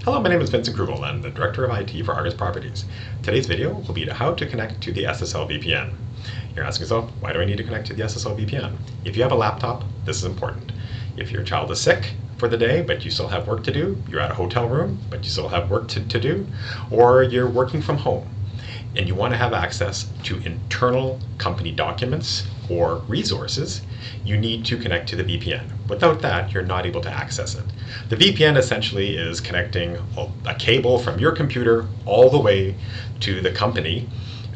Hello, my name is Vincent Krugel. I'm the Director of IT for Argus Properties. Today's video will be how to connect to the SSLVPN. You're asking yourself, why do I need to connect to the SSLVPN? If you have a laptop, this is important. If your child is sick for the day, but you still have work to do, you're at a hotel room, but you still have work to do, or you're working from home, and you want to have access to internal company documents or resources, you need to connect to the VPN. Without that, you're not able to access it. The VPN essentially is connecting a cable from your computer all the way to the company,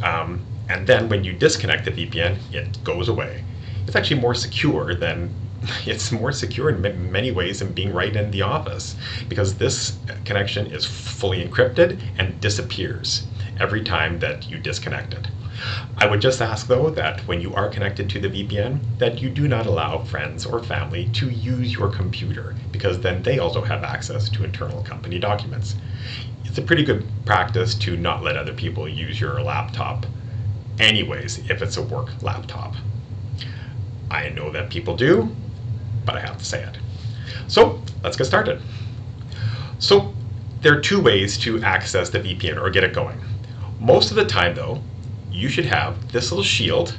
and then when you disconnect the VPN, it goes away. It's actually more secure than it's more secure in many ways than being right in the office, because this connection is fully encrypted and disappears every time that you disconnect it. I would just ask though that when you are connected to the VPN that you do not allow friends or family to use your computer, because then they also have access to internal company documents. It's a pretty good practice to not let other people use your laptop anyways if it's a work laptop. I know that people do, but I have to say it. So let's get started. So there are two ways to access the VPN or get it going. Most of the time though, you should have this little shield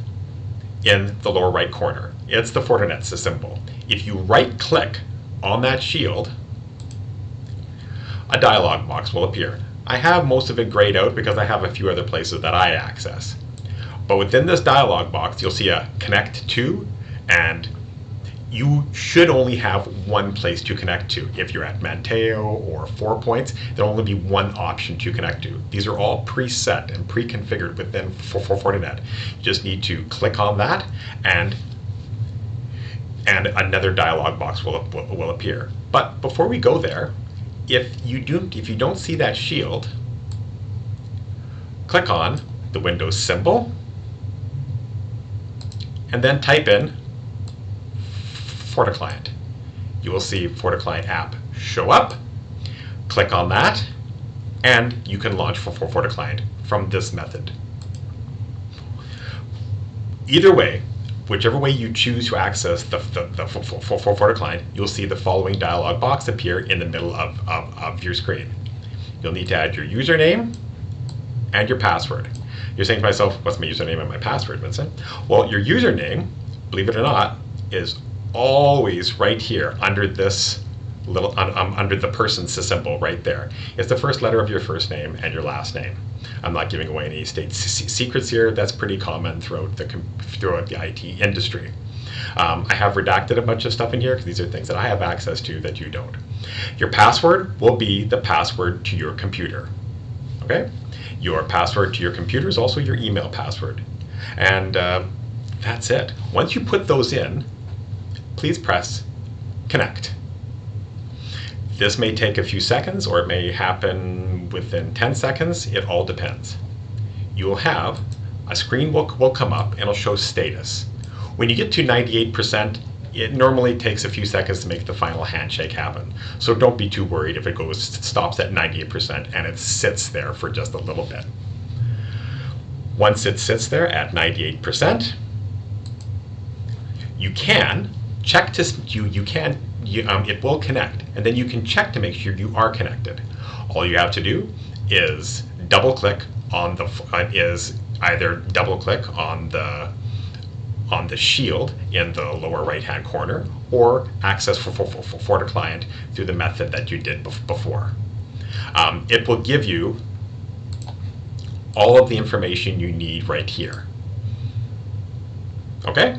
in the lower right corner. It's the FortiClient symbol. If you right click on that shield, a dialog box will appear. I have most of it grayed out because I have a few other places that I access. But within this dialog box, you'll see a connect to, and you should only have one place to connect to. If you're at Manteo or 4 Points, there'll only be one option to connect to. These are all preset and pre-configured within FortiClient. You just need to click on that, and another dialog box will appear. But before we go there, if you don't see that shield, click on the Windows symbol, and then type in FortiClient. You will see FortiClient app show up. Click on that, and you can launch for FortiClient from this method. Either way, whichever way you choose to access the FortiClient, you'll see the following dialog box appear in the middle of your screen. You'll need to add your username and your password. You're saying to myself, what's my username and my password, Vincent? Well, your username, believe it or not, is always right here under this little under the person's symbol right there. It's the first letter of your first name and your last name. I'm not giving away any state secrets here. That's pretty common throughout the IT industry. I have redacted a bunch of stuff in here because these are things that I have access to that you don't. Your password will be the password to your computer. Okay? Your password to your computer is also your email password. And that's it. Once you put those in, please press connect. This may take a few seconds, or it may happen within 10 seconds. It all depends. You will have a screen will come up and it'll show status. When you get to 98%, it normally takes a few seconds to make the final handshake happen. So don't be too worried if it stops at 98% and it sits there for just a little bit. Once it sits there at 98%, you can check to it will connect, and then you can check to make sure you are connected. All you have to do is double click on the shield in the lower right hand corner, or access for FortiClient through the method that you did before. It will give you all of the information you need right here. Okay?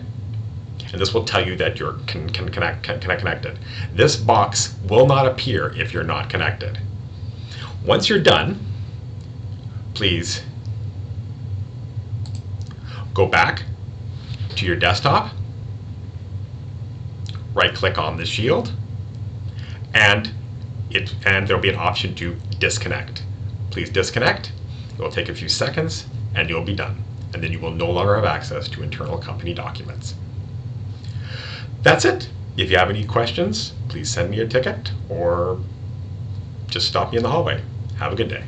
And this will tell you that you're connected. This box will not appear if you're not connected. Once you're done, please go back to your desktop, right-click on the shield, and there'll be an option to disconnect. Please disconnect. It will take a few seconds, and you'll be done. And then you will no longer have access to internal company documents. That's it. If you have any questions, please send me a ticket or just stop me in the hallway. Have a good day.